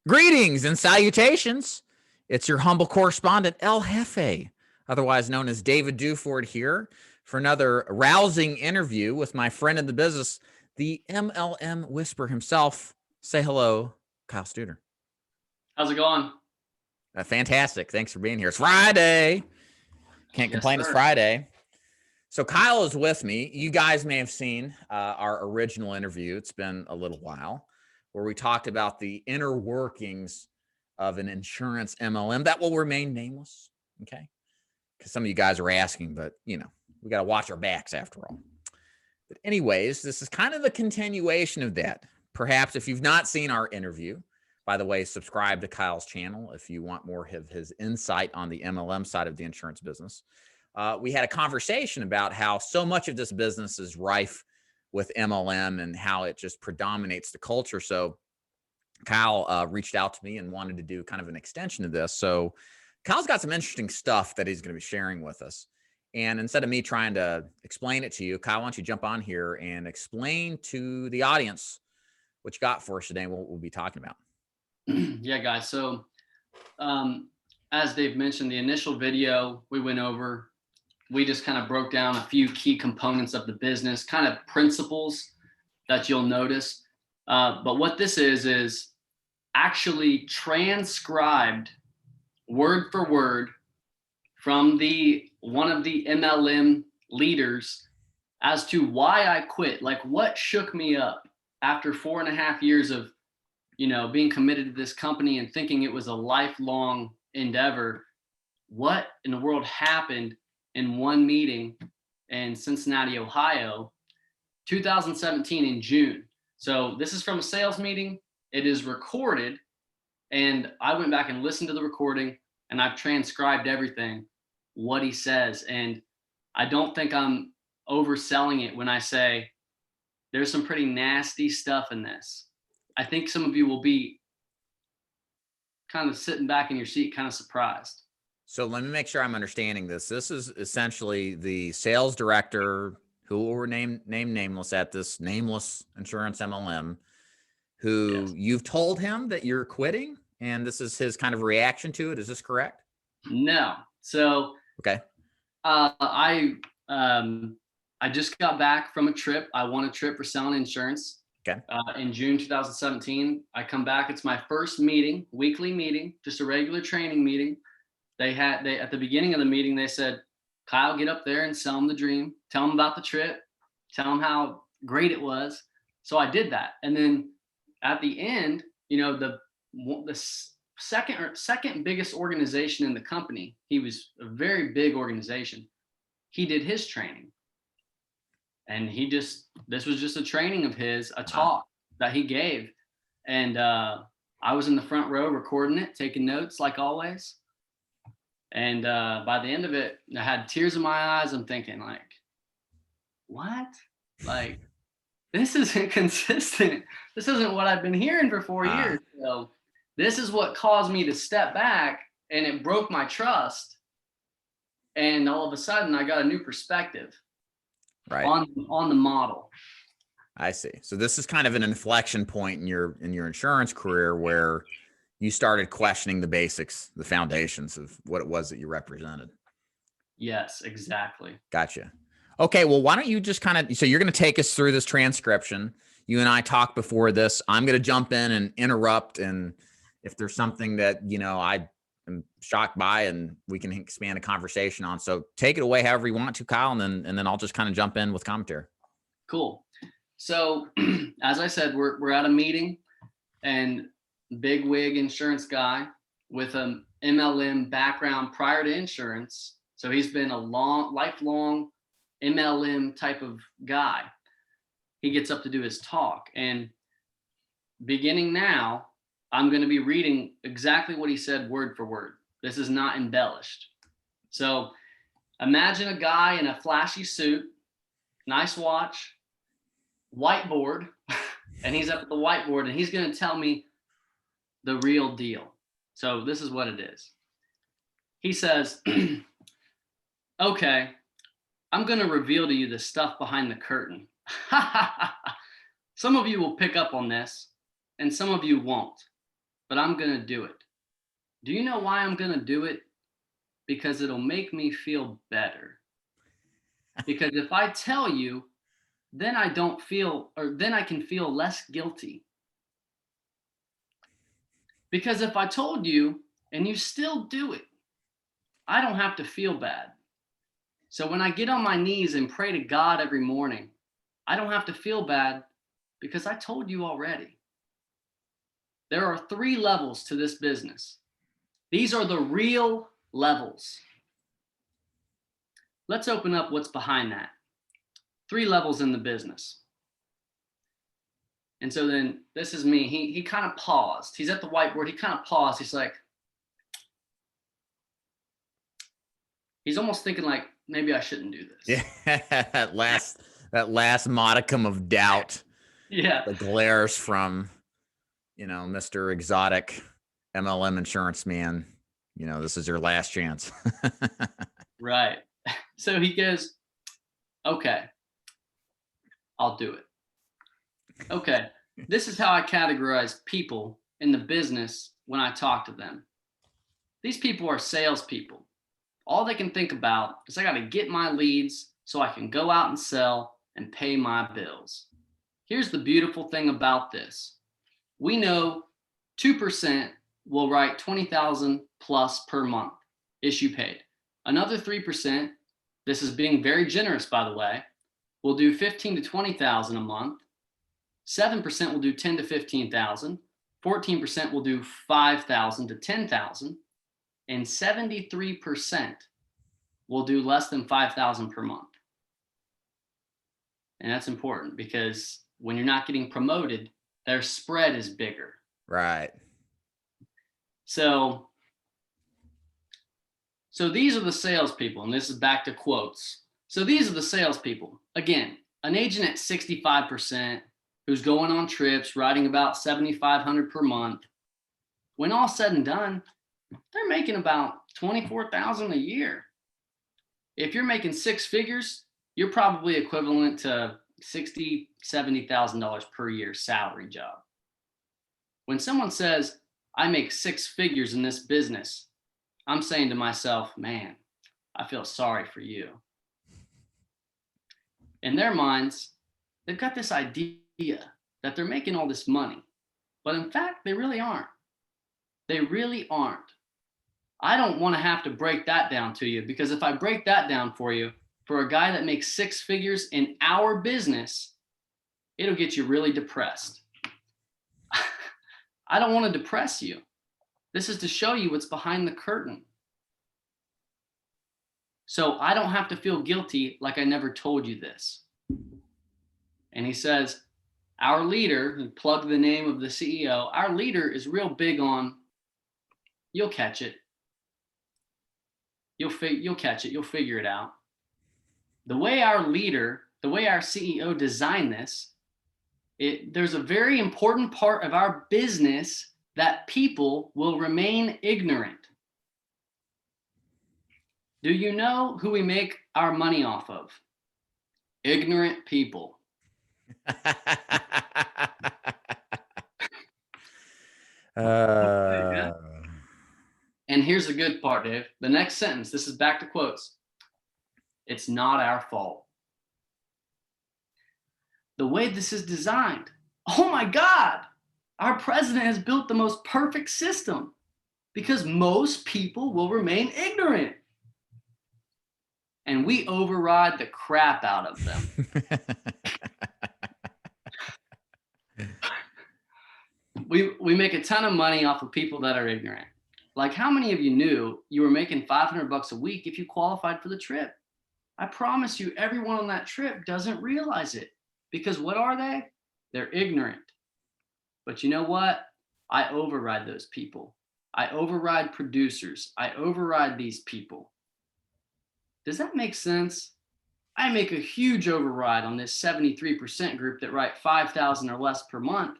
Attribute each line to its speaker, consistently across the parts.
Speaker 1: Greetings and salutations. It's your humble correspondent, El Jefe, otherwise known as David Duford, here for another rousing interview with my friend in the business, the MLM whisperer himself. Say hello, Kyle Studer.
Speaker 2: How's it going?
Speaker 1: Fantastic. Thanks for being here. It's Friday. Can't complain. It's Friday. So Kyle is with me. You guys may have seen our original interview. It's been a little while, where we talked about the inner workings of an insurance MLM that will remain nameless. Okay. Because some of you guys are asking, but you know, we got to watch our backs after all. But anyways, this is kind of a continuation of that. Perhaps if you've not seen our interview, by the way, subscribe to Kyle's channel if you want more of his insight on the MLM side of the insurance business. We had a conversation about how so much of this business is rife with MLM and how it just predominates the culture. So Kyle reached out to me and wanted to do kind of an extension of this. So Kyle's got some interesting stuff that he's going to be sharing with us. And instead of me trying to explain it to you, Kyle, why don't you jump on here and explain to the audience what you got for us today and what we'll be talking about.
Speaker 2: Yeah, guys. So as Dave mentioned, the initial video we went over, we just kind of broke down a few key components of the business, kind of principles that you'll notice. But what this is actually transcribed word for word from one of the MLM leaders as to why I quit. Like, what shook me up after 4.5 years of, being committed to this company and thinking it was a lifelong endeavor. What in the world happened in one meeting in Cincinnati, Ohio, 2017 in June. So this is from a sales meeting. It is recorded. And I went back and listened to the recording and I've transcribed everything, what he says. And I don't think I'm overselling it when I say there's some pretty nasty stuff in this. I think some of you will be kind of sitting back in your seat, kind of surprised.
Speaker 1: So let me make sure I'm understanding this. This is essentially the sales director who will remain nameless at this nameless insurance MLM, who you've told him that you're quitting, and this is his kind of reaction to it. Is this correct?
Speaker 2: No. So
Speaker 1: okay.
Speaker 2: I just got back from a trip. I won a trip for selling insurance.
Speaker 1: Okay.
Speaker 2: In June 2017, I come back. It's my first meeting, weekly meeting, just a regular training meeting. They at the beginning of the meeting, they said, Kyle, get up there and sell them the dream. Tell them about the trip. Tell them how great it was. So I did that. And then at the end, the second biggest organization in the company, he was a very big organization. He did his training. And this was just a training of his, a talk that he gave. And I was in the front row recording it, taking notes like always. And by the end of it, I had tears in my eyes. I'm thinking like, what? Like, this isn't consistent. This isn't what I've been hearing for 4 years. So this is what caused me to step back, and it broke my trust. And all of a sudden I got a new perspective.
Speaker 1: Right.
Speaker 2: On the model.
Speaker 1: I see. So this is kind of an inflection point in your insurance career where you started questioning the basics, the foundations of what it was that you represented.
Speaker 2: Yes, exactly.
Speaker 1: Gotcha. Okay. Well, why don't you just so you're going to take us through this transcription. You and I talked before this. I'm going to jump in and interrupt. And if there's something that, I am shocked by, and we can expand a conversation on. So take it away however you want to, Kyle, and then I'll just kind of jump in with commentary.
Speaker 2: Cool. So as I said, we're at a meeting, and big wig insurance guy with an MLM background prior to insurance. So he's been a lifelong MLM type of guy. He gets up to do his talk, and beginning now, I'm going to be reading exactly what he said word for word. This is not embellished. So imagine a guy in a flashy suit, nice watch, whiteboard, and he's up at the whiteboard and he's going to tell me the real deal. So this is what it is. He says, okay, I'm going to reveal to you the stuff behind the curtain. Some of you will pick up on this and some of you won't. but I'm going to do it. Do you know why I'm going to do it? Because it'll make me feel better. Because if I tell you, then I don't feel, or then I can feel less guilty. Because if I told you and you still do it, I don't have to feel bad. So when I get on my knees and pray to God every morning, I don't have to feel bad because I told you already. There are 3 levels to this business. These are the real levels. Let's open up what's behind that. 3 levels in the business. And so then this is me. He kind of paused. He's at the whiteboard. He kind of paused. He's like, he's almost thinking like, maybe I shouldn't do this.
Speaker 1: Yeah, that last modicum of doubt.
Speaker 2: Yeah.
Speaker 1: The glares from, Mr. Exotic MLM insurance man. This is your last chance.
Speaker 2: Right. So he goes, okay, I'll do it. Okay. This is how I categorize people in the business when I talk to them. These people are salespeople. All they can think about is I got to get my leads so I can go out and sell and pay my bills. Here's the beautiful thing about this. We know 2% will write 20,000 plus per month, issue paid. Another 3%, this is being very generous, by the way, will do 15 to 20,000 a month. 7% will do 10 to 15,000. 14% will do 5,000 to 10,000. And 73% will do less than 5,000 per month. And that's important because when you're not getting promoted, their spread is bigger.
Speaker 1: Right.
Speaker 2: So these are the salespeople, and this is back to quotes. So these are the salespeople. Again, an agent at 65% who's going on trips, writing about 7,500 per month. When all said and done, they're making about 24,000 a year. If you're making 6 figures, you're probably equivalent to $60,000, $70,000 per year salary job. When someone says, I make 6 figures in this business, I'm saying to myself, man, I feel sorry for you. In their minds, they've got this idea that they're making all this money, but in fact, they really aren't. They really aren't. I don't want to have to break that down to you, because if I break that down for you, for a guy that makes 6 figures in our business, it'll get you really depressed. I don't want to depress you. This is to show you what's behind the curtain. So I don't have to feel guilty like I never told you this. And he says, our leader, and plug the name of the CEO, our leader is real big on, you'll catch it. You'll catch it. You'll figure it out. The way our leader, the way our CEO designed this, there's a very important part of our business that people will remain ignorant. Do you know who we make our money off of? Ignorant people. And here's the good part, Dave. The next sentence, this is back to quotes. It's not our fault. The way this is designed, oh my God, our president has built the most perfect system because most people will remain ignorant. And we override the crap out of them. We make a ton of money off of people that are ignorant. Like, how many of you knew you were making $500 a week if you qualified for the trip? I promise you, everyone on that trip doesn't realize it, because what are they? They're ignorant. But you know what? I override those people. I override producers. I override these people. Does that make sense? I make a huge override on this 73% group that write 5,000 or less per month.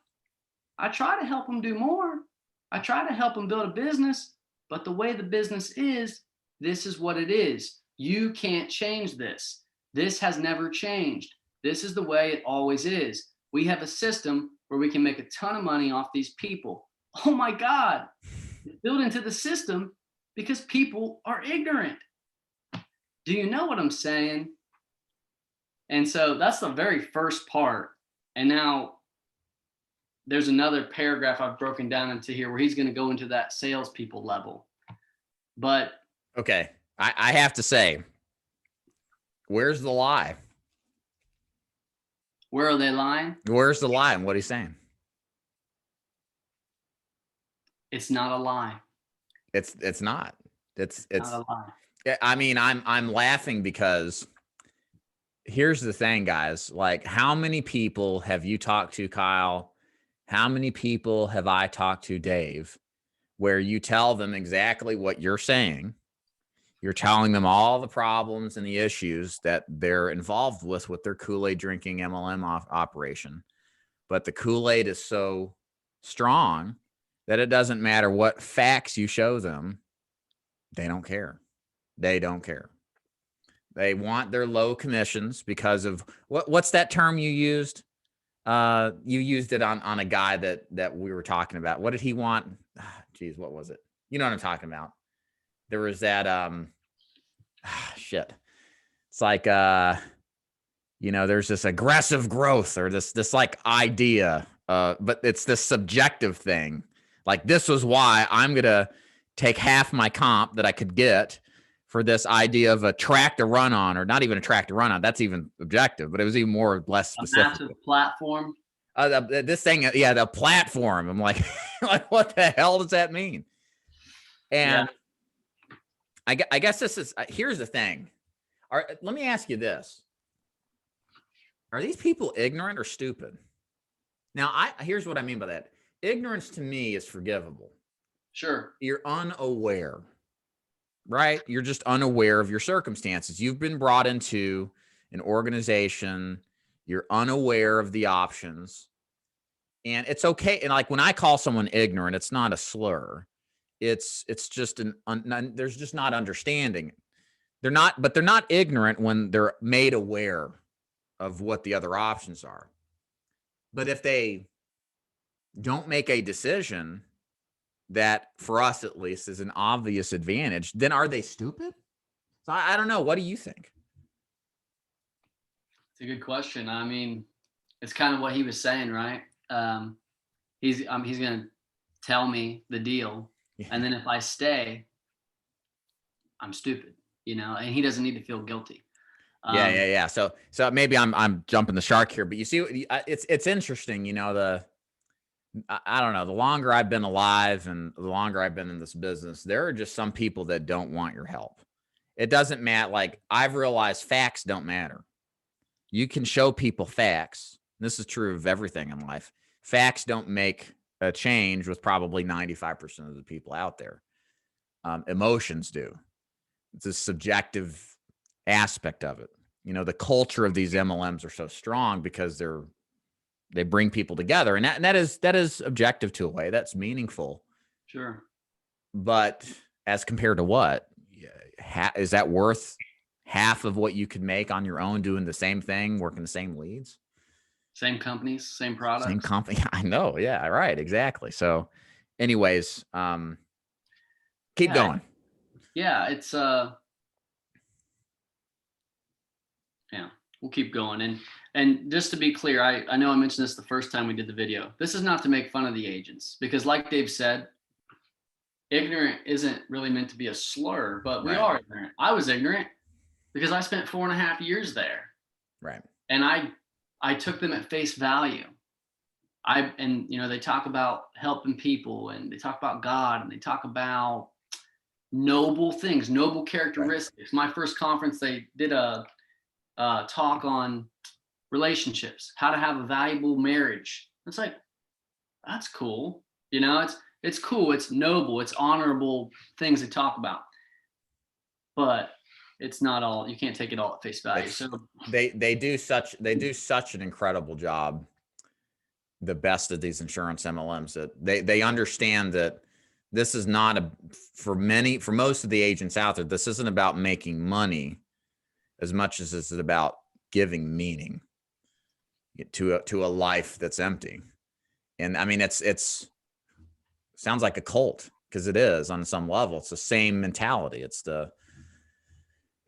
Speaker 2: I try to help them do more. I try to help them build a business, but the way the business is, this is what it is. You can't change this. This has never changed. This is the way it always is. We have a system where we can make a ton of money off these people. oh my God, it's built into the system because people are ignorant. Do you know what I'm saying? And so that's the very first part. And now there's another paragraph I've broken down into here where he's going to go into that salespeople level. But
Speaker 1: okay, I have to say, where's the lie?
Speaker 2: Where are they lying?
Speaker 1: Where's the lie in what he's saying?
Speaker 2: It's not a lie.
Speaker 1: It's not. It's
Speaker 2: not a lie.
Speaker 1: I mean, I'm laughing because here's the thing, guys. Like, how many people have you talked to, Kyle? How many people have I talked to, Dave, where you tell them exactly what you're saying? You're telling them all the problems and the issues that they're involved with their Kool-Aid drinking MLM operation. But the Kool-Aid is so strong that it doesn't matter what facts you show them. They don't care. They don't care. They want their low commissions because of what's that term you used? You used it on a guy that we were talking about. What did he want? Geez, what was it? You know what I'm talking about. There was that shit. It's like you know, there's this aggressive growth or this like idea, but it's this subjective thing. Like, this was why I'm gonna take half my comp that I could get for this idea of a track to run on, or not even a track to run on. That's even objective, but it was even more or less specific.
Speaker 2: A massive platform.
Speaker 1: This thing, yeah, the platform. I'm like, like, what the hell does that mean? And yeah. I guess this is, here's the thing. Let me ask you this. Are these people ignorant or stupid? Now, here's what I mean by that. Ignorance to me is forgivable.
Speaker 2: Sure.
Speaker 1: You're unaware, right? You're just unaware of your circumstances. You've been brought into an organization. You're unaware of the options. And it's okay. And like, when I call someone ignorant, it's not a slur. It's just there's just not understanding. But they're not ignorant when they're made aware of what the other options are. But if they don't make a decision that, for us at least, is an obvious advantage, then are they stupid? So I don't know. What do you think?
Speaker 2: It's a good question. I mean, it's kind of what he was saying, right? He's going to tell me the deal, and then if I stay, I'm stupid, you know, and he doesn't need to feel guilty.
Speaker 1: Yeah. So maybe I'm jumping the shark here, but you see, it's interesting, you know, I don't know, the longer I've been alive and the longer I've been in this business, there are just some people that don't want your help. It doesn't matter. Like, I've realized facts don't matter. You can show people facts. This is true of everything in life. Facts don't make a change with probably 95% of the people out there. Emotions do. It's a subjective aspect of it. You know, the culture of these MLMs are so strong because they bring people together, and that is objective to a way. That's meaningful.
Speaker 2: Sure.
Speaker 1: But as compared to what? Is that worth half of what you could make on your own doing the same thing, working the same leads?
Speaker 2: Same companies, same products.
Speaker 1: Same company. I know. Yeah, right. Exactly. So anyways, keep going.
Speaker 2: Yeah, it's yeah, we'll keep going. And just to be clear, I know I mentioned this the first time we did the video. This is not to make fun of the agents, because like Dave said, ignorant isn't really meant to be a slur, but we are ignorant. I was ignorant because I spent 4.5 years there.
Speaker 1: Right.
Speaker 2: And I took them at face value. And you know, they talk about helping people, and they talk about God, and they talk about noble things, noble characteristics. Right. My first conference, they did a talk on relationships, how to have a valuable marriage. It's like, that's cool. You know, it's cool. It's noble. It's honorable things they talk about. But it's not all, you can't take it all at face value. So
Speaker 1: they do such an incredible job. The best of these insurance MLMs, that they understand that this is not for most of the agents out there, this isn't about making money as much as it's about giving meaning to a life that's empty. And I mean, it's Sounds like a cult, because it is on some level. It's the same mentality. It's the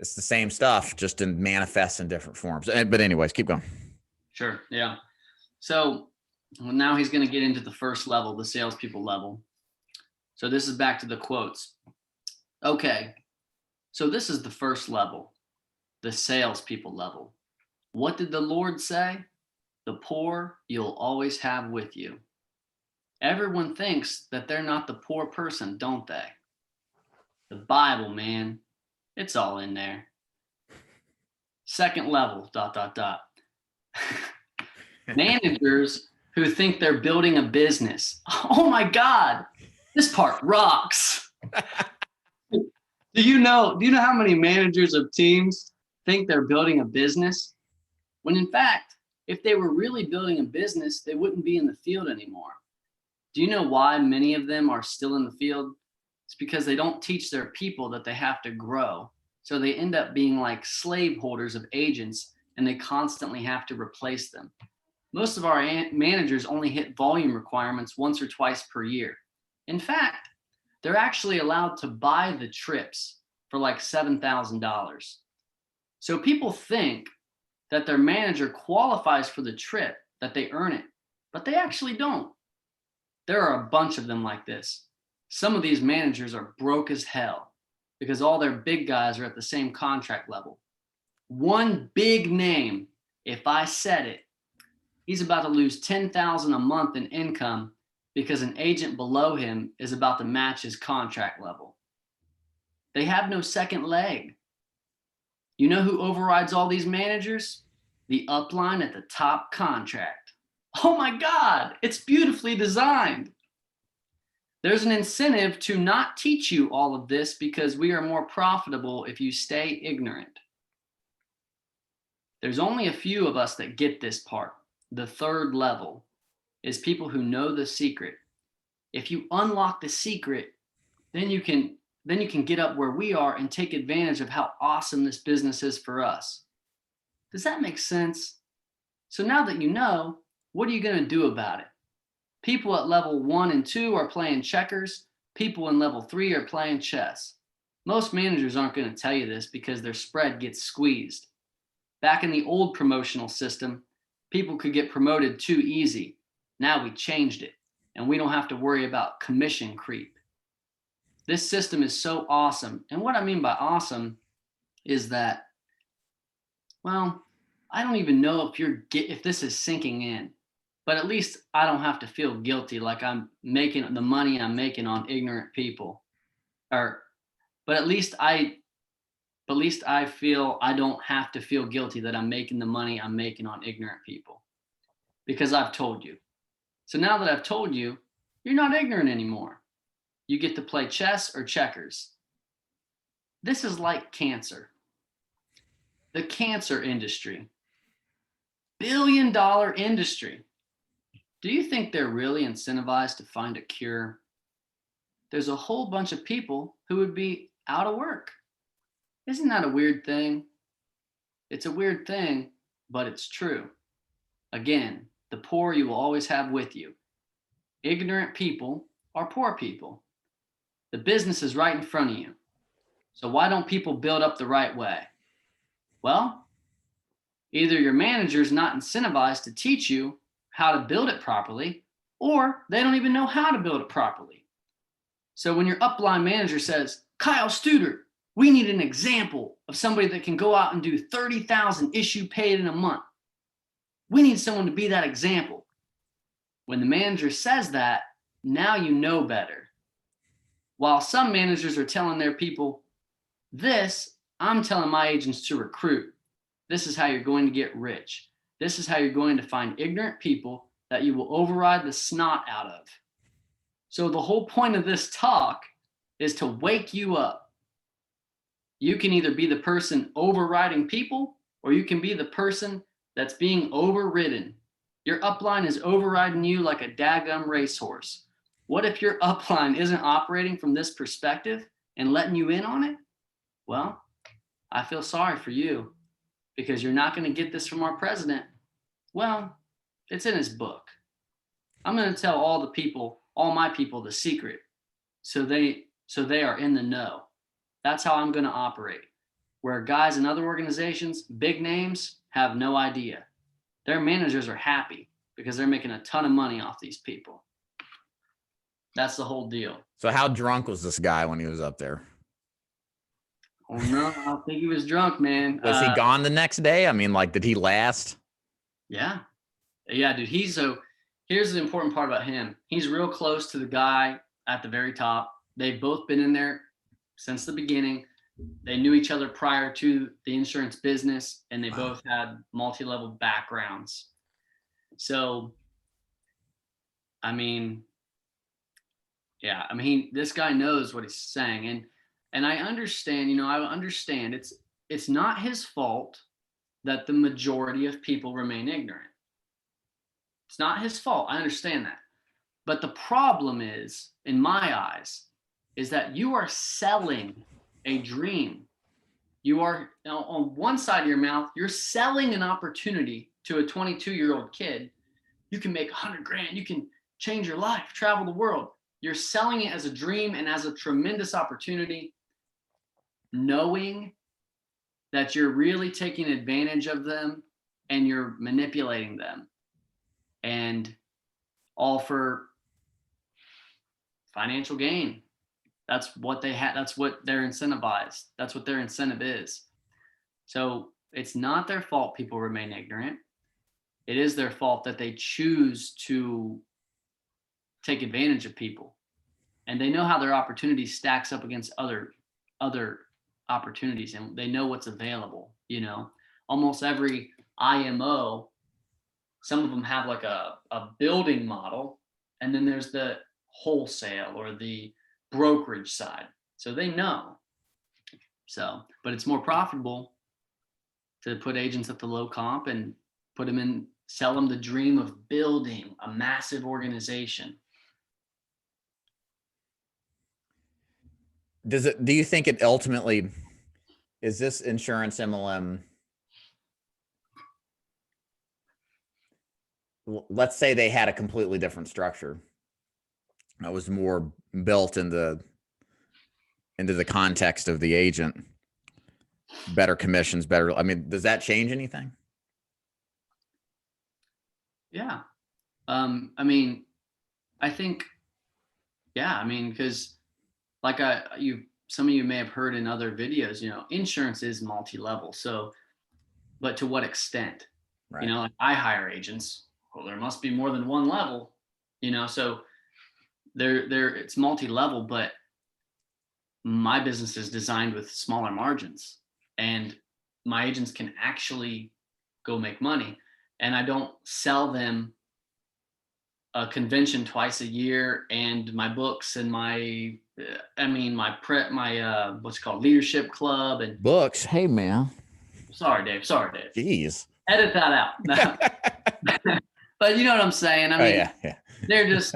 Speaker 1: same stuff, just in manifests in different forms. But anyways, keep going.
Speaker 2: Sure. Yeah. So now he's going to get into the first level, the salespeople level. So this is back to the quotes. Okay. So this is the first level, the salespeople level. What did the Lord say? The poor you'll always have with you. Everyone thinks that they're not the poor person, don't they? The Bible, man, it's all in there. Second level, ... Managers who think they're building a business. Oh my God, this part rocks. Do you know how many managers of teams think they're building a business? When in fact, if they were really building a business, they wouldn't be in the field anymore. Do you know why many of them are still in the field? It's because they don't teach their people that they have to grow. So they end up being like slave holders of agents, and they constantly have to replace them. Most of our managers only hit volume requirements once or twice per year. In fact, they're actually allowed to buy the trips for like $7,000. So people think that their manager qualifies for the trip, that they earn it, but they actually don't. There are a bunch of them like this. Some of these managers are broke as hell because all their big guys are at the same contract level. One big name, if I said it, he's about to lose $10,000 a month in income because an agent below him is about to match his contract level. They have no second leg. You know who overrides all these managers? The upline at the top contract. Oh my God, it's beautifully designed. There's an incentive to not teach you all of this because we are more profitable if you stay ignorant. There's only a few of us that get this part. The third level is people who know the secret. If you unlock the secret, then you can get up where we are and take advantage of how awesome this business is for us. Does that make sense? So now that you know, what are you going to do about it? People at level 1 and 2 are playing checkers. People in level 3 are playing chess. Most managers aren't going to tell you this because their spread gets squeezed. Back in the old promotional system, people could get promoted too easy. Now we changed it, and we don't have to worry about commission creep. This system is so awesome. And what I mean by awesome is that, well, I don't even know if this is sinking in, but at least I don't have to feel guilty like I'm making the money I'm making on ignorant people. But at least I feel I don't have to feel guilty that I'm making the money I'm making on ignorant people because I've told you. So now that I've told you, you're not ignorant anymore. You get to play chess or checkers. This is like cancer. The cancer industry. Billion-dollar industry. Do you think they're really incentivized to find a cure? There's a whole bunch of people who would be out of work. Isn't that a weird thing? It's a weird thing, but it's true. Again, the poor you will always have with you. Ignorant people are poor people. The business is right in front of you. So why don't people build up the right way? Well, either your manager's not incentivized to teach you how to build it properly, or they don't even know how to build it properly. So when your upline manager says, Kyle Studer, we need an example of somebody that can go out and do 30,000 issue paid in a month. We need someone to be that example. When the manager says that, now you know better. While some managers are telling their people, this, I'm telling my agents to recruit. This is how you're going to get rich. This is how you're going to find ignorant people that you will override the snot out of. So the whole point of this talk is to wake you up. You can either be the person overriding people, or you can be the person that's being overridden. Your upline is overriding you like a daggum racehorse. What if your upline isn't operating from this perspective and letting you in on it? Well, I feel sorry for you because you're not going to get this from our president. Well, it's in his book. I'm going to tell all the people all my people the secret. So they are in the know. That's how I'm going to operate. Where guys in other organizations, big names, have no idea. Their managers are happy because they're making a ton of money off these people. That's the whole deal.
Speaker 1: So how drunk was this guy when he was up there?
Speaker 2: Oh no, I don't think he was drunk, man.
Speaker 1: Was he gone the next day? I mean, like, did he last?
Speaker 2: Yeah, dude. Here's the important part about him. He's real close to the guy at the very top. They've both been in there since the beginning. They knew each other prior to the insurance business, and they both had multi-level backgrounds. So, I mean, this guy knows what he's saying, and I understand. I understand it's not his fault that the majority of people remain ignorant. It's not his fault. I understand that. But the problem is, in my eyes, is that you are selling a dream. You are, on one side of your mouth, you're selling an opportunity to a 22-year-old kid. You can make 100 grand. You can change your life, travel the world. You're selling it as a dream and as a tremendous opportunity, knowing that you're really taking advantage of them and you're manipulating them, and all for financial gain. That's what they have. That's what they're incentivized. That's what their incentive is. So it's not their fault people remain ignorant. It is their fault that they choose to take advantage of people. And they know how their opportunity stacks up against other opportunities, and they know what's available. Almost every IMO, some of them have like a building model, and then there's the wholesale or the brokerage side. So they know. But it's more profitable to put agents at the low comp and sell them the dream of building a massive organization.
Speaker 1: Do you think it ultimately, is this insurance MLM, let's say they had a completely different structure that was more built into the context of the agent, better commissions, better, I mean, does that change anything?
Speaker 2: Yeah. I think, because like some of you may have heard in other videos, insurance is multi-level. So, but to what extent?
Speaker 1: Right.
Speaker 2: Like I hire agents. Well, there must be more than one level, so it's multi-level, but my business is designed with smaller margins, and my agents can actually go make money. And I don't sell them a convention twice a year and my books and my what's called leadership club and
Speaker 1: books. Hey man.
Speaker 2: Sorry, Dave.
Speaker 1: Jeez.
Speaker 2: Edit that out. But you know what I'm saying?
Speaker 1: Yeah.
Speaker 2: they're just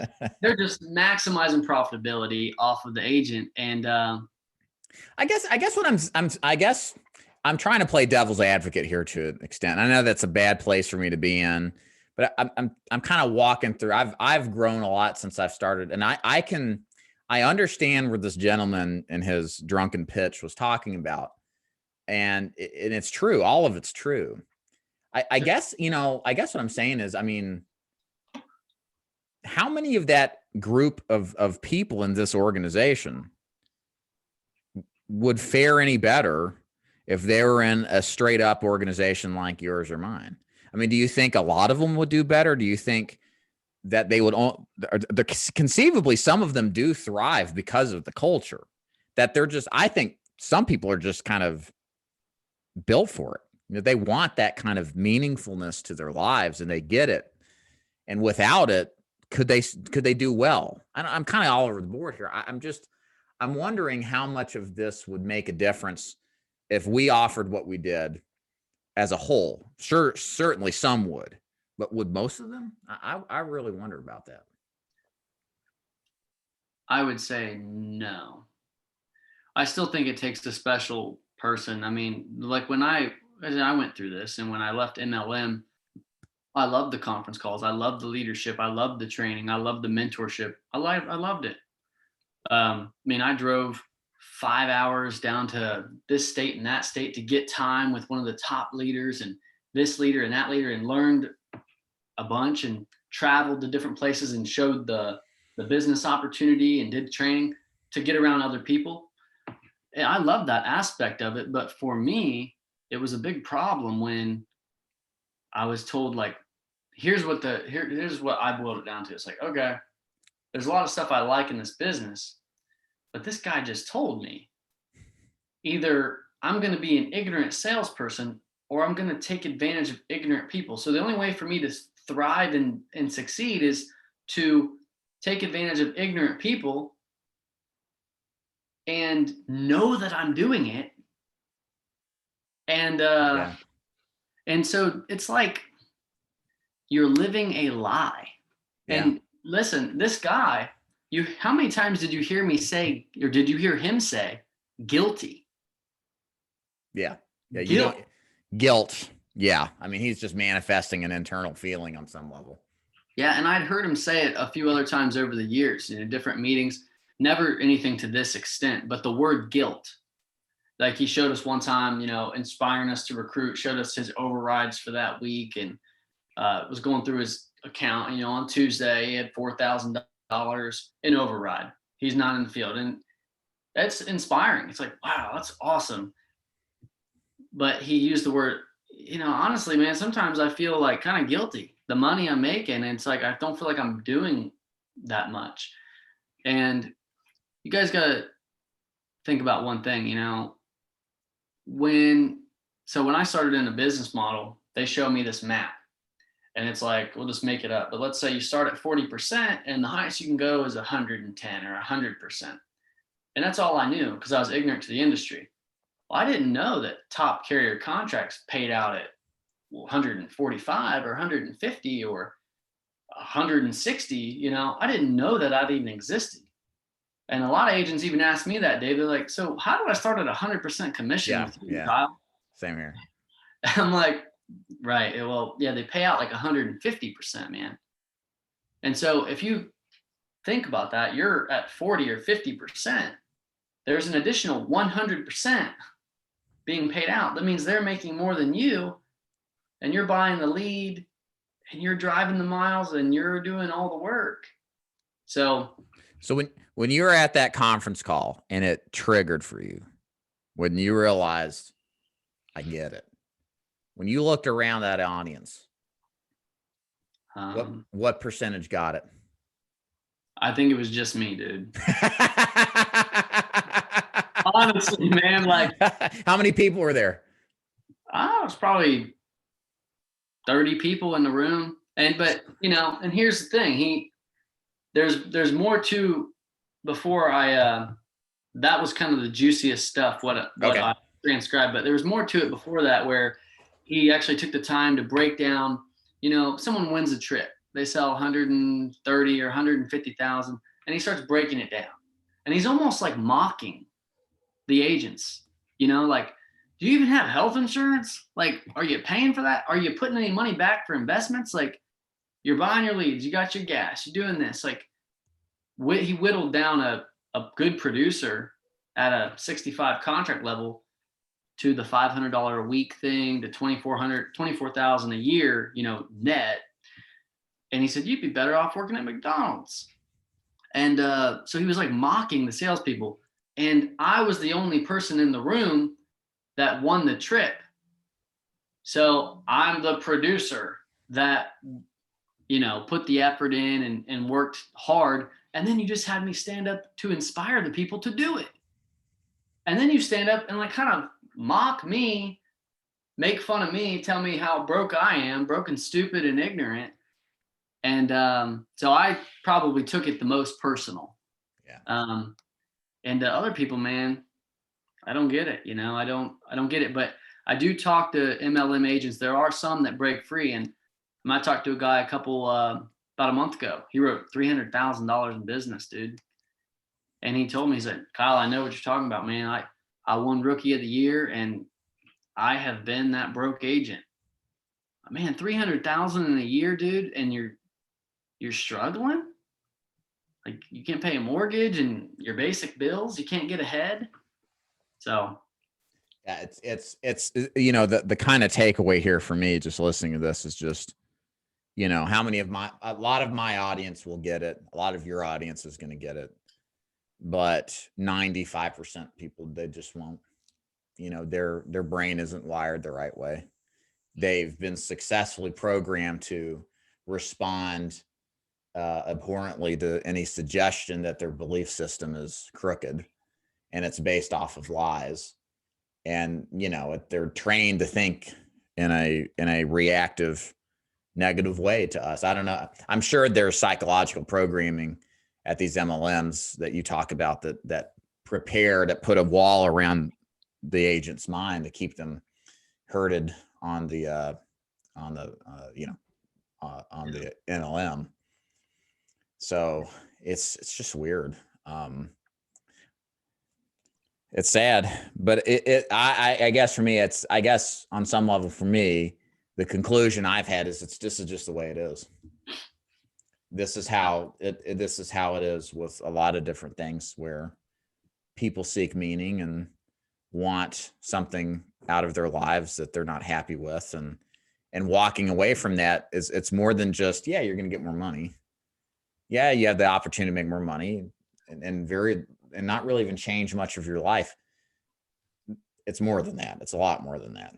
Speaker 2: maximizing profitability off of the agent. And
Speaker 1: I guess I'm trying to play devil's advocate here to an extent. I know that's a bad place for me to be in, but I'm kind of walking through. I've grown a lot since I've started, and I understand where this gentleman in his drunken pitch was talking about, and it's true. All of it's true. I guess what I'm saying is, how many of that group of people in this organization would fare any better if they were in a straight up organization like yours or mine? Do you think a lot of them would do better? Do you think that they would, conceivably, some of them do thrive because of the culture, that I think some people are just kind of built for it. They want that kind of meaningfulness to their lives, and they get it. And without it, could they do well? I'm kind of all over the board here. I'm wondering how much of this would make a difference if we offered what we did as a whole. Sure, certainly some would, but would most of them? I really wonder about that.
Speaker 2: I would say no. I still think it takes a special person. Like when I went through this, and when I left MLM, I love the conference calls. I love the leadership. I love the training. I love the mentorship. I loved it. I mean, I drove 5 hours down to this state and that state to get time with one of the top leaders and this leader and that leader, and learned a bunch and traveled to different places and showed the business opportunity and did training to get around other people. And I love that aspect of it. But for me, it was a big problem when I was told, like, here's what I boiled it down to. It's like, okay, there's a lot of stuff I like in this business, but this guy just told me either I'm going to be an ignorant salesperson or I'm going to take advantage of ignorant people. So the only way for me to thrive and succeed is to take advantage of ignorant people and know that I'm doing it. And and so it's like you're living a lie.
Speaker 1: Yeah.
Speaker 2: And listen, this guy, how many times did you hear me say, or did you hear him say, guilty?
Speaker 1: Yeah. Yeah. Guilt. Yeah. I mean, he's just manifesting an internal feeling on some level.
Speaker 2: Yeah. And I'd heard him say it a few other times over the years in different meetings, never anything to this extent, but the word guilt. Like he showed us one time, inspiring us to recruit, showed us his overrides for that week, and was going through his account. On Tuesday, he had $4,000 in override. He's not in the field. And that's inspiring. It's like, wow, that's awesome. But he used the word, honestly, man, sometimes I feel like kind of guilty. The money I'm making, it's like, I don't feel like I'm doing that much. And you guys got to think about one thing, when I started in a business model, they show me this map. And it's like, we'll just make it up. But let's say you start at 40% and the highest you can go is 110 or 100%. And that's all I knew because I was ignorant to the industry. Well, I didn't know that top carrier contracts paid out at 145 or 150 or 160. I didn't know that even existed. And a lot of agents even asked me that, Dave. They're like, so how do I start at 100% commission with you, Kyle?
Speaker 1: Same here.
Speaker 2: I'm like, right. Well, yeah, they pay out like 150%, man. And so if you think about that, you're at 40 or 50%. There's an additional 100% being paid out. That means they're making more than you, and you're buying the lead, and you're driving the miles, and you're doing all the work. So
Speaker 1: when you were at that conference call and it triggered for you, when you realized, I get it. When you looked around that audience, what percentage got it?
Speaker 2: I think it was just me, dude. Honestly, man, like
Speaker 1: how many people were there?
Speaker 2: I was probably 30 people in the room. But and here's the thing, there's more to before that was kind of the juiciest stuff, what I transcribed, but there was more to it before that, where he actually took the time to break down, someone wins a trip, they sell 130 or 150,000, and he starts breaking it down. And he's almost like mocking the agents, like, do you even have health insurance? Like, are you paying for that? Are you putting any money back for investments? Like, you're buying your leads, you got your gas, you're doing this. Like, he whittled down a good producer at a 65 contract level to the $500 a week thing, to $24,000 a year, net. And he said, you'd be better off working at McDonald's. And so he was like mocking the salespeople. And I was the only person in the room that won the trip. So I'm the producer that, put the effort in and worked hard. And then you just had me stand up to inspire the people to do it. And then you stand up and like kind of mock me, make fun of me, tell me how broke I am, broken, stupid, and ignorant. And so I probably took it the most personal. Yeah. And the other people, man, I don't get it. I don't get it. But I do talk to MLM agents. There are some that break free. And I talked to a guy about a month ago. He wrote $300,000 in business, dude. And he told me, he said, Kyle, I know what you're talking about, man. I won Rookie of the Year, and I have been that broke agent. man, 300,000 in a year, dude, and you're struggling. Like you can't pay a mortgage and your basic bills. You can't get ahead. So
Speaker 1: yeah, it's you know, the kind of takeaway here for me, just listening to this, is just, you know, how many of a lot of my audience will get it. A lot of your audience is going to get it, but 95% people, they just won't. You know, their brain isn't wired the right way. They've been successfully programmed to respond abhorrently to any suggestion that their belief system is crooked and it's based off of lies. And, you know, they're trained to think in a reactive, negative way to us. I don't know. I'm sure there's psychological programming at these MLMs that you talk about that put a wall around the agent's mind to keep them herded on the MLM. So it's just weird. It's sad, but I guess for me, I guess on some level for me, the conclusion I've had is this is just the way it is. This is how it is with a lot of different things where people seek meaning and want something out of their lives that they're not happy with, and walking away from that it's more than just, yeah, you're going to get more money. Yeah, you have the opportunity to make more money and not really even change much of your life. It's more than that. It's a lot more than that.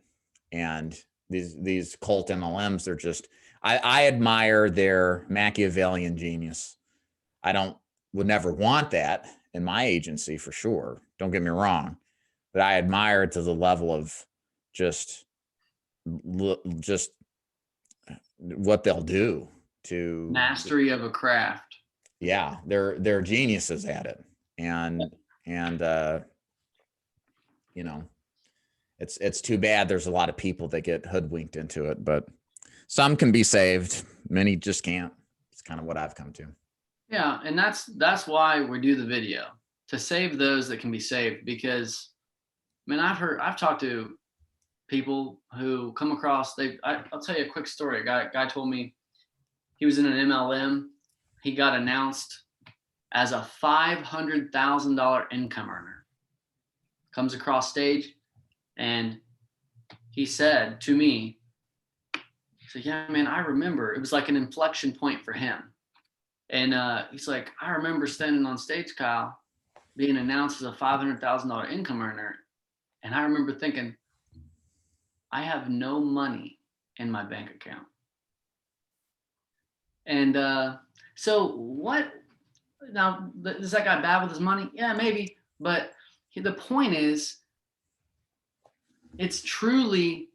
Speaker 1: And these cult MLMs, they're just, I admire their Machiavellian genius. Would never want that in my agency for sure. Don't get me wrong, but I admire it to the level of just what they'll do to
Speaker 2: mastery of a craft.
Speaker 1: Yeah, they're geniuses at it. And you know, it's too bad there's a lot of people that get hoodwinked into it, but some can be saved. Many just can't. It's kind of what I've come to.
Speaker 2: Yeah. And that's why we do the video, to save those that can be saved. Because, man, I've talked to people who come across, I'll tell you a quick story. A guy told me he was in an MLM. He got announced as a $500,000 income earner. Comes across stage, and he said to me, yeah, man, I remember. It was like an inflection point for him. And he's like, I remember standing on stage, Kyle, being announced as a $500,000 income earner. And I remember thinking, I have no money in my bank account. And so what, now, is that guy bad with his money? Yeah, maybe. But the point is, it's truly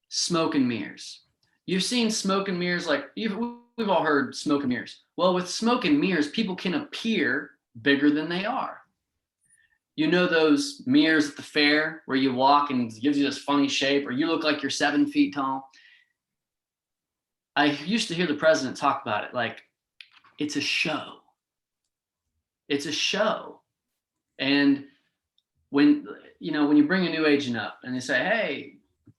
Speaker 2: smoke and mirrors. You've seen smoke and mirrors, like we've all heard smoke and mirrors. Well, with smoke and mirrors, people can appear bigger than they are. You know those mirrors at the fair where you walk and it gives you this funny shape, or you look like you're 7 feet tall? I used to hear the president talk about it like it's a show. It's a show. And when you bring a new agent up and they say, hey,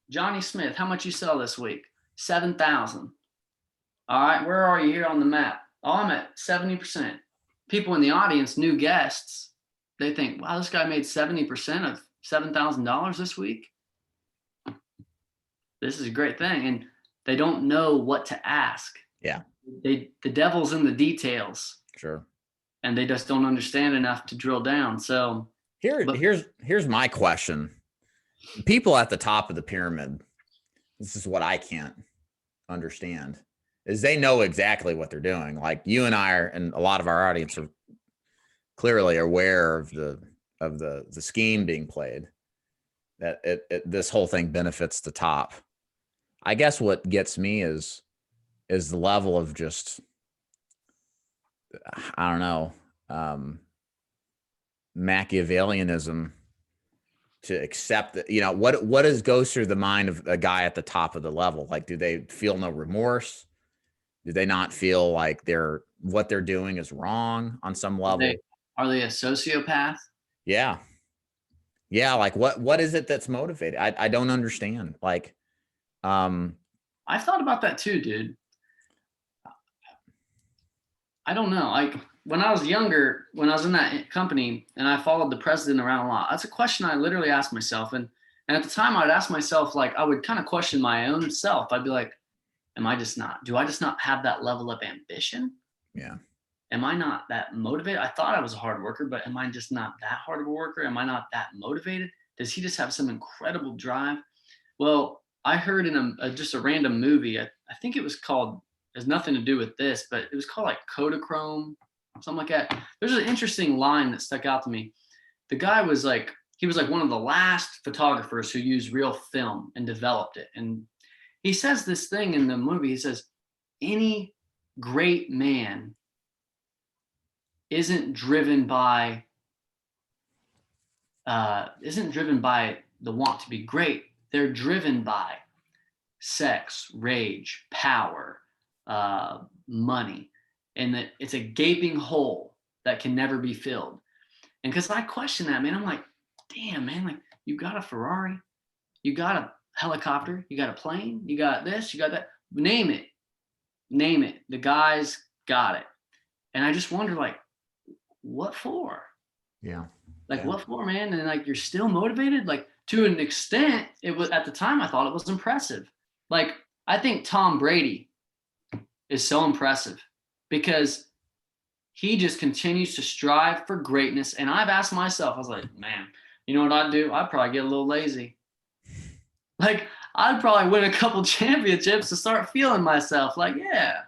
Speaker 2: Johnny Smith, how much you sell this week? 7,000. All right, where are you here on the map? Oh, I'm at 70%. People in the audience, new guests, they think, wow, this guy made 70% of $7,000 this week. This is a great thing. And they don't know what to ask.
Speaker 1: Yeah.
Speaker 2: The devil's in the details.
Speaker 1: Sure.
Speaker 2: And they just don't understand enough to drill down. So
Speaker 1: here's my question. People at the top of the pyramid, this is what I can't understand, is they know exactly what they're doing. Like you and I and a lot of our audience are clearly aware of the scheme being played, that this whole thing benefits the top. I guess what gets me is the level of just, I don't know, Machiavellianism to accept that, what goes through the mind of a guy at the top of the level? Like, do they feel no remorse? Do they not feel like what they're doing is wrong on some level?
Speaker 2: Are they a sociopath?
Speaker 1: Yeah. Yeah. Like what is it that's motivated? I don't understand. Like,
Speaker 2: I've thought about that too, dude. I don't know. Like when I was younger, when I was in that company and I followed the president around a lot, that's a question I literally asked myself. And at the time I'd ask myself, like, I would kind of question my own self. I'd be like, do I just not have that level of ambition?
Speaker 1: Yeah.
Speaker 2: Am I not that motivated? I thought I was a hard worker, but am I just not that hard of a worker? Am I not that motivated? Does he just have some incredible drive? Well, I heard in just a random movie, I think it was called, has nothing to do with this, but it was called like Kodachrome, something like that. There's an interesting line that stuck out to me. The guy was like, he was like one of the last photographers who used real film and developed it. And he says this thing in the movie. He says, any great man isn't driven by the want to be great. They're driven by sex, rage, power, money, and that it's a gaping hole that can never be filled. And because I question that, man, I'm like, damn, man, like you got a Ferrari, you got a helicopter, you got a plane, you got this, you got that, name it. The guy's got it. And I just wonder, like, what for?
Speaker 1: Yeah.
Speaker 2: Like, what for, man? And like, you're still motivated? Like, to an extent, it was, at the time, I thought it was impressive. Like, I think Tom Brady is so impressive because he just continues to strive for greatness. And I've asked myself, I was like, man, you know what I'd do? I'd probably get a little lazy. Like, I'd probably win a couple championships to start feeling myself like, yeah,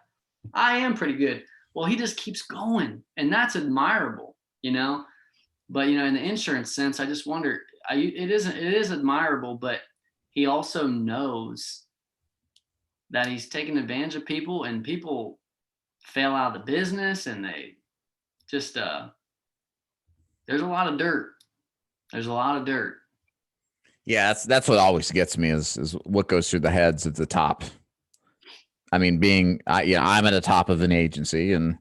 Speaker 2: I am pretty good. Well, he just keeps going, and that's admirable, you know? But, you know, in the insurance sense, I just wonder, it is admirable, but he also knows that he's taking advantage of people, and people fail out of the business, and they just, there's a lot of dirt. There's a lot of dirt.
Speaker 1: Yeah, that's what always gets me is what goes through the heads at the top. I mean, I'm at the top of an agency, and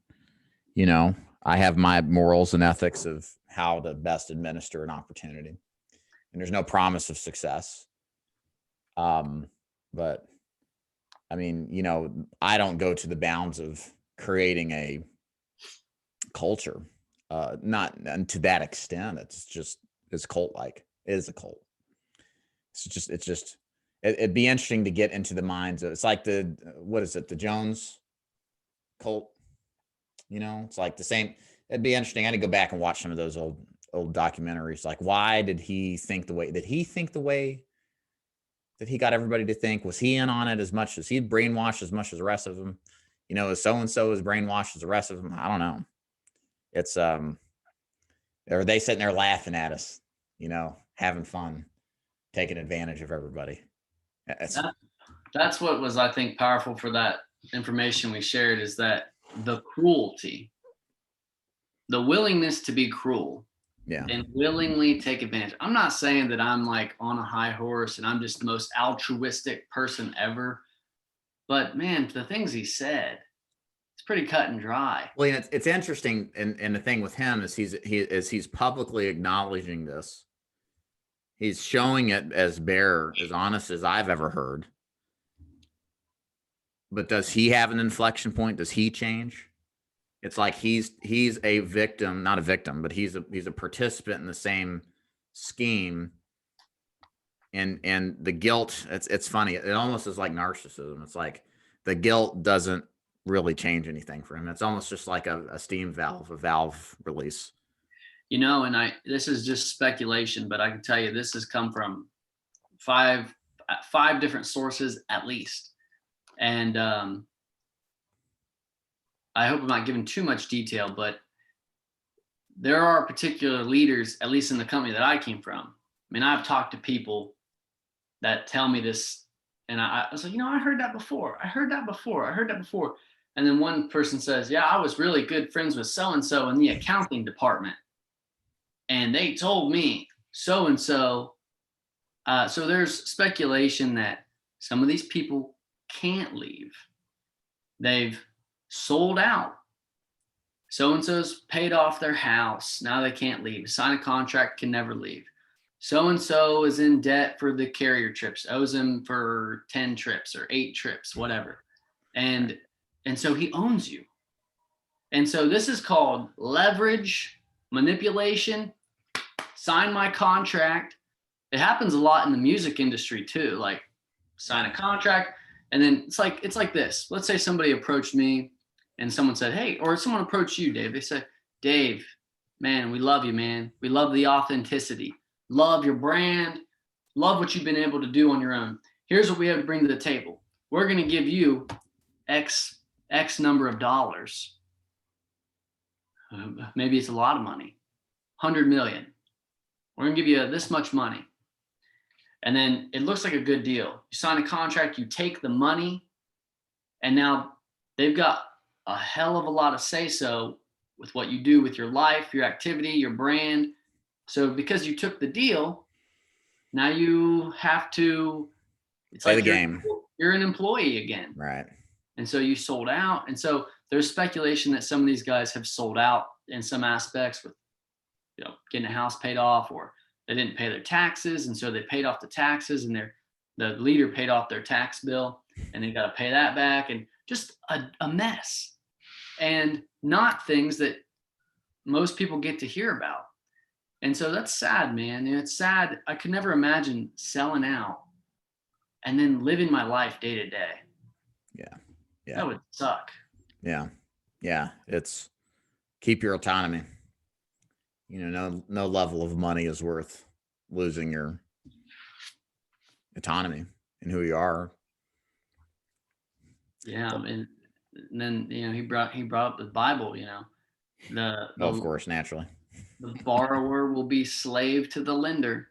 Speaker 1: you know, I have my morals and ethics of how to best administer an opportunity, and there's no promise of success. But I mean, you know, I don't go to the bounds of creating a culture, not to that extent. It's cult-like. It is a cult. It'd be interesting to get into the minds of, it's like what is it? The Jones cult, you know, it's like the same. It'd be interesting. I had to go back and watch some of those old documentaries. Like, why did he think the way that he got everybody to think? Was he in on it as much as he brainwashed as much as the rest of them? You know, so-and-so is brainwashed as the rest of them. I don't know. It's, are they sitting there laughing at us, you know, having fun, taking advantage of everybody?
Speaker 2: That's what was, I think, powerful for that information we shared, is that the cruelty, the willingness to be cruel, and willingly take advantage. I'm not saying that I'm like on a high horse and I'm just the most altruistic person ever, but man, the things he said, it's pretty cut and dry.
Speaker 1: Well, you know, it's interesting, and the thing with him is he's publicly acknowledging this. He's showing it as bare, as honest as I've ever heard. But does he have an inflection point? Does he change? It's like he's a victim, not a victim, but he's a participant in the same scheme. And the guilt, it's funny. It almost is like narcissism. It's like the guilt doesn't really change anything for him. It's almost just like a steam valve, a valve release.
Speaker 2: You know, and this is just speculation, but I can tell you this has come from five different sources at least. And I hope I'm not giving too much detail, but there are particular leaders, at least in the company that I came from. I mean, I've talked to people that tell me this, and I was like, you know, I heard that before. And then one person says, yeah, I was really good friends with so-and-so in the accounting department, and they told me so-and-so. So there's speculation that some of these people can't leave. They've sold out. So-and-so's paid off their house. Now they can't leave. Sign a contract, can never leave. so-and-so is in debt for the carrier trips, owes him for 10 trips or 8 trips, whatever. And so he owns you. And so this is called leverage, manipulation, sign my contract. It happens a lot in the music industry too, like sign a contract. And then it's like this. Let's say somebody approached me and someone said, hey, or someone approached you, Dave. They said, Dave, man, we love you, man. We love the authenticity. Love your brand. Love what you've been able to do on your own. Here's what we have to bring to the table. We're going to give you X number of dollars. Maybe it's a lot of money, 100 million. We're going to give you this much money. And then it looks like a good deal. You sign a contract, you take the money, and now they've got a hell of a lot of say-so with what you do with your life, your activity, your brand. So because you took the deal, now you have to
Speaker 1: play the game.
Speaker 2: You're an employee again.
Speaker 1: Right.
Speaker 2: And so you sold out. And so there's speculation that some of these guys have sold out in some aspects with, getting a house paid off, or they didn't pay their taxes. And so they paid off the taxes, and the leader paid off their tax bill, and they got to pay that back, and just a mess, and not things that most people get to hear about. And so that's sad, man. And it's sad. I could never imagine selling out and then living my life day to day.
Speaker 1: Yeah.
Speaker 2: That would suck.
Speaker 1: Yeah. It's keep your autonomy. No level of money is worth losing your autonomy and who you are.
Speaker 2: Yeah. And then, he brought up the Bible,
Speaker 1: of course, naturally.
Speaker 2: The borrower will be slave to the lender.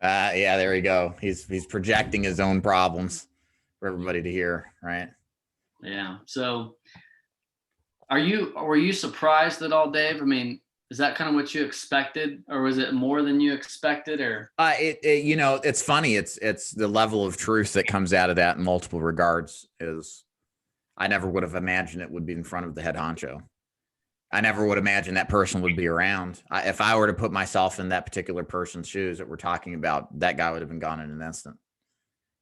Speaker 1: Yeah, there you go. He's projecting his own problems for everybody to hear, right?
Speaker 2: Yeah. So were you surprised at all, Dave? I mean, is that kind of what you expected, or was it more than you expected? Or
Speaker 1: it's funny. It's the level of truth that comes out of that in multiple regards. Is I never would have imagined it would be in front of the head honcho. I never would imagine that person would be around. If I were to put myself in that particular person's shoes that we're talking about, that guy would have been gone in an instant.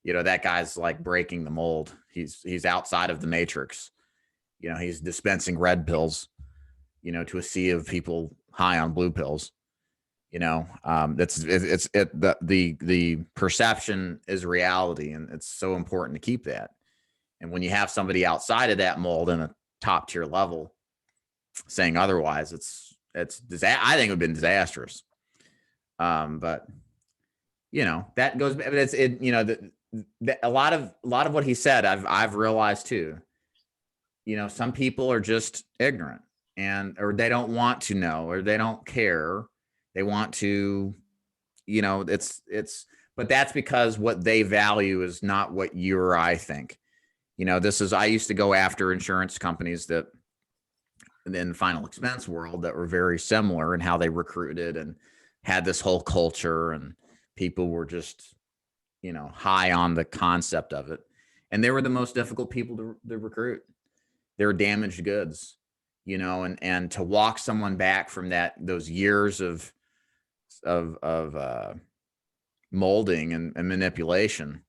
Speaker 1: That guy's like breaking the mold. He's outside of the matrix. He's dispensing red pills, to a sea of people high on blue pills. The perception is reality, and it's so important to keep that. And when you have somebody outside of that mold in a top tier level saying otherwise, I think it would have been disastrous. But that goes, but a lot of what he said, I've realized too. Some people are just ignorant, or they don't want to know, or they don't care. They want to, but that's because what they value is not what you or I think. I used to go after insurance companies that in the final expense world that were very similar in how they recruited and had this whole culture, and people were just, high on the concept of it. And they were the most difficult people to recruit. They were damaged goods, and to walk someone back from those years of molding and manipulation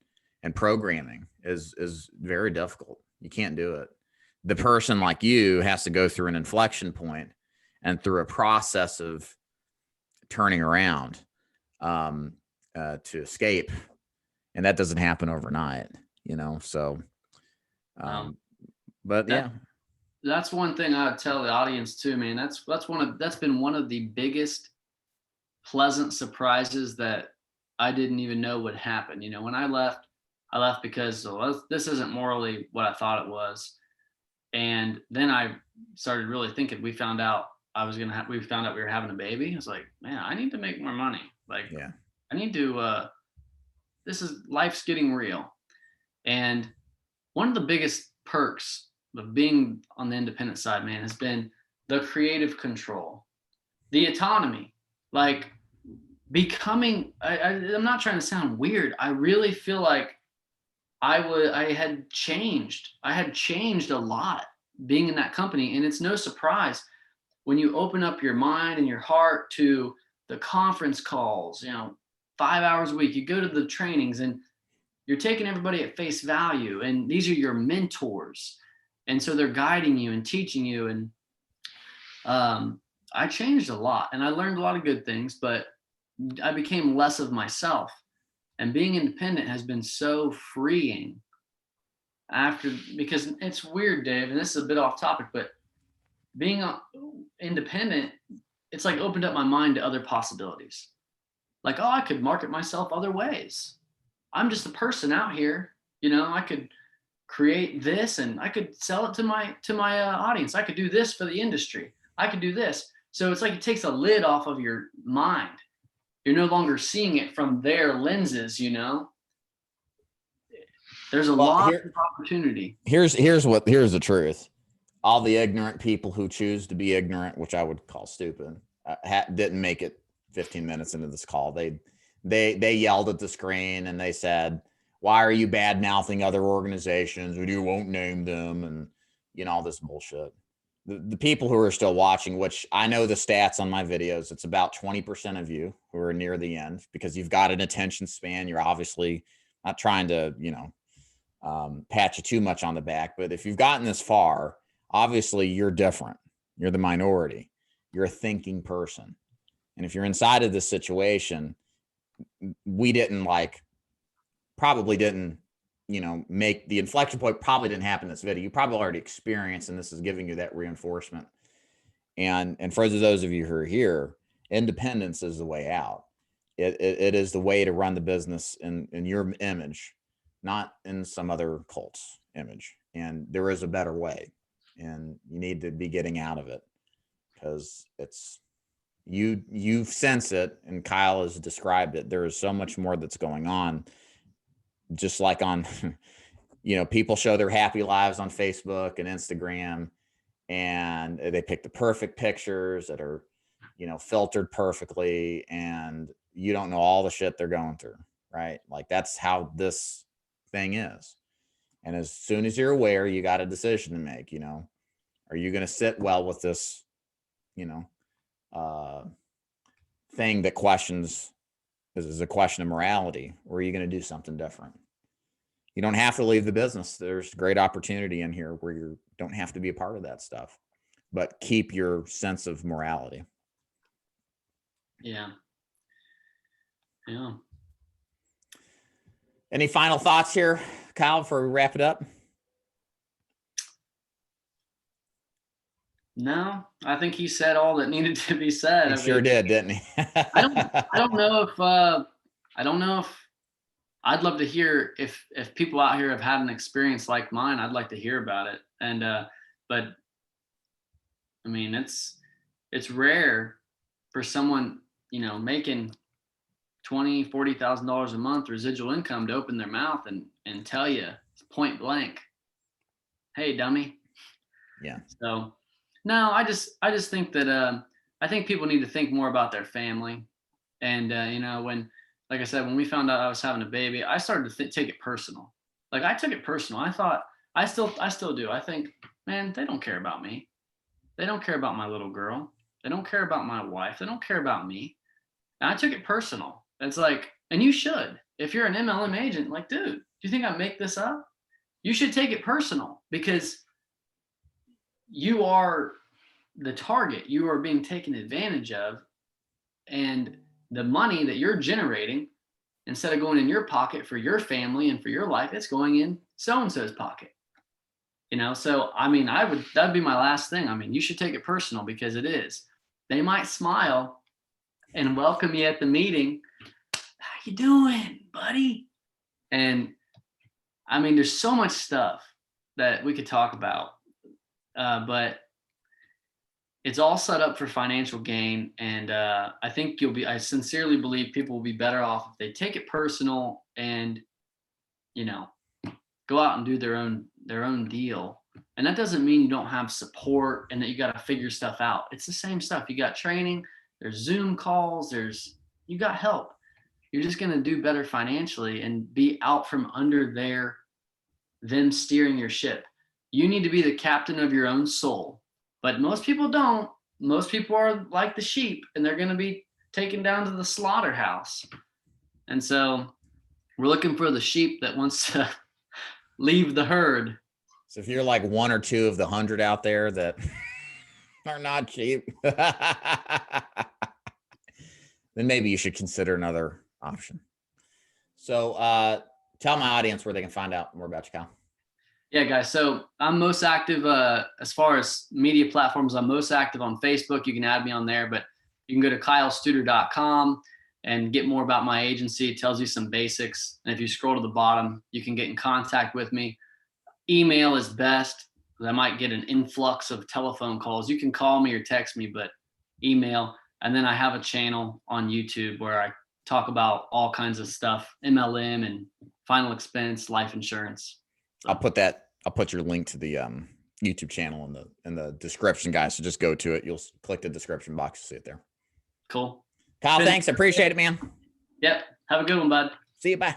Speaker 1: and programming is very difficult. You can't do it. The person like you has to go through an inflection point and through a process of turning around to escape. And that doesn't happen overnight, so, but yeah.
Speaker 2: That's one thing I would tell the audience too, man. That's been one of the biggest pleasant surprises that I didn't even know would happen. When I left because this isn't morally what I thought it was. And then I started really thinking, we found out we were having a baby. I was like, man, I need to make more money. Like, yeah. I need to, life's getting real. And one of the biggest perks of being on the independent side, man, has been the creative control, the autonomy, like becoming, I'm not trying to sound weird. I really feel like I had changed a lot being in that company. And it's no surprise when you open up your mind and your heart to the conference calls, 5 hours a week. You go to the trainings and you're taking everybody at face value, and these are your mentors. And so they're guiding you and teaching you. And I changed a lot and I learned a lot of good things, but I became less of myself. And being independent has been so freeing because it's weird, Dave, and this is a bit off topic, but being independent, it's like opened up my mind to other possibilities. Like, oh, I could market myself other ways. I'm just a person out here, I could create this and I could sell it to my audience. I could do this for the industry. I could do this. So it's like it takes a lid off of your mind. You're no longer seeing it from their lenses, There's a lot of opportunity.
Speaker 1: Here's the truth. All the ignorant people who choose to be ignorant, which I would call stupid, didn't make it 15 minutes into this call. They yelled at the screen and they said, "Why are you bad mouthing other organizations? You won't name them," and all this bullshit. The people who are still watching, which I know the stats on my videos, it's about 20% of you who are near the end because you've got an attention span. You're obviously not trying to, pat you too much on the back, but if you've gotten this far, obviously you're different. You're the minority. You're a thinking person. And if you're inside of this situation, probably didn't, make the inflection point probably didn't happen in this video. You probably already experienced, and this is giving you that reinforcement. And for those of you who are here, independence is the way out. It is the way to run the business in your image, not in some other cult's image. And there is a better way, and you need to be getting out of it because you sense it, and Kyle has described it. There is so much more that's going on. Just like on, people show their happy lives on Facebook and Instagram, and they pick the perfect pictures that are, filtered perfectly, and you don't know all the shit they're going through, right? Like that's how this thing is. And as soon as you're aware, you got a decision to make, are you going to sit well with this, thing that is a question of morality, or are you going to do something different? You don't have to leave the business. There's great opportunity in here where you don't have to be a part of that stuff, but keep your sense of morality.
Speaker 2: Yeah.
Speaker 1: Any final thoughts here, Kyle, before we wrap it up?
Speaker 2: No, I think he said all that needed to be said.
Speaker 1: He sure did, didn't he?
Speaker 2: I don't know if I'd love to hear if people out here have had an experience like mine. I'd like to hear about it. And but I mean, it's rare for someone, making $20,000-$40,000 a month residual income to open their mouth and tell you point blank, "Hey, dummy."
Speaker 1: Yeah.
Speaker 2: So no, I just think that I think people need to think more about their family. And like I said, when we found out I was having a baby, I started to take it personal. Like I took it personal. I thought I still do. I think, man, they don't care about me. They don't care about my little girl. They don't care about my wife. They don't care about me. And I took it personal. It's like, and you should. If you're an MLM agent, like, dude, do you think I make this up? You should take it personal because you are the target. You are being taken advantage of. And the money that you're generating, instead of going in your pocket for your family and for your life, it's going in so-and-so's pocket. So I mean, that'd be my last thing. I mean, you should take it personal because it is. They might smile and welcome you at the meeting. "How you doing, buddy?" And I mean, there's so much stuff that we could talk about, but it's all set up for financial gain. And I sincerely believe people will be better off if they take it personal and, go out and do their own deal. And that doesn't mean you don't have support and that you got to figure stuff out. It's the same stuff. You got training, there's Zoom calls, you got help. You're just going to do better financially and be out from under them steering your ship. You need to be the captain of your own soul. But most people don't. Most people are like the sheep, and they're going to be taken down to the slaughterhouse. And so we're looking for the sheep that wants to leave the herd.
Speaker 1: So if you're like 1 or 2 of the 100 out there that are not cheap, then maybe you should consider another option. So tell my audience where they can find out more about you, Kyle.
Speaker 2: Yeah, guys. So I'm most active as far as media platforms. I'm most active on Facebook. You can add me on there, but you can go to kylestuder.com and get more about my agency. It tells you some basics. And if you scroll to the bottom, you can get in contact with me. Email is best because I might get an influx of telephone calls. You can call me or text me, but email. And then I have a channel on YouTube where I talk about all kinds of stuff, MLM and final expense, life insurance.
Speaker 1: I'll put your link to the YouTube channel in the description, guys. So just go to it. You'll click the description box to see it there.
Speaker 2: Cool.
Speaker 1: Kyle, thanks. I appreciate it, man.
Speaker 2: Yep. Have a good one, bud.
Speaker 1: See you. Bye.